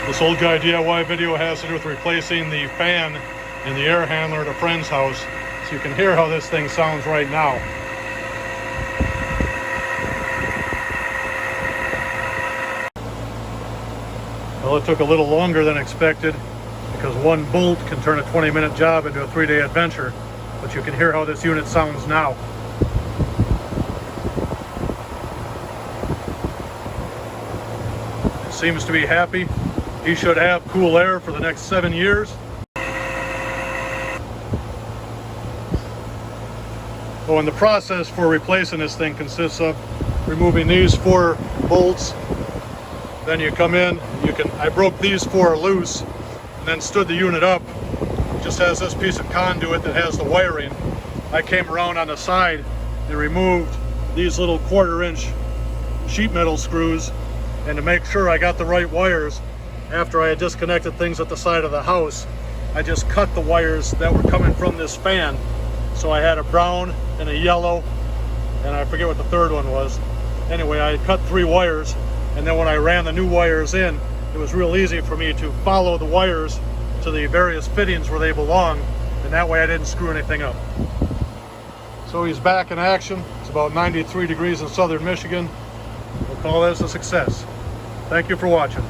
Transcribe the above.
This old guy DIY video has to do with replacing the fan in the air handler at a friend's house, so you can hear how this thing sounds right now. Well, it took a little longer than expected because one bolt can turn a 20-minute job into a 3-day adventure, but you can hear how this unit sounds now. It seems to be happy. He should have cool air for the next 7 years. So, in the process for replacing this thing consists of removing these 4 bolts. Then you come in, I broke these 4 loose and then stood the unit up. It just has this piece of conduit that has the wiring. I came around on the side and removed these little 1/4-inch sheet metal screws, and to make sure I got the right wires, after I had disconnected things at the side of the house, I just cut the wires that were coming from this fan. So I had a brown and a yellow, and I forget what the third one was. Anyway, I cut 3 wires, and then when I ran the new wires in, it was real easy for me to follow the wires to the various fittings where they belong, and that way I didn't screw anything up. So he's back in action. It's about 93 degrees in southern Michigan. We'll call this a success. Thank you for watching.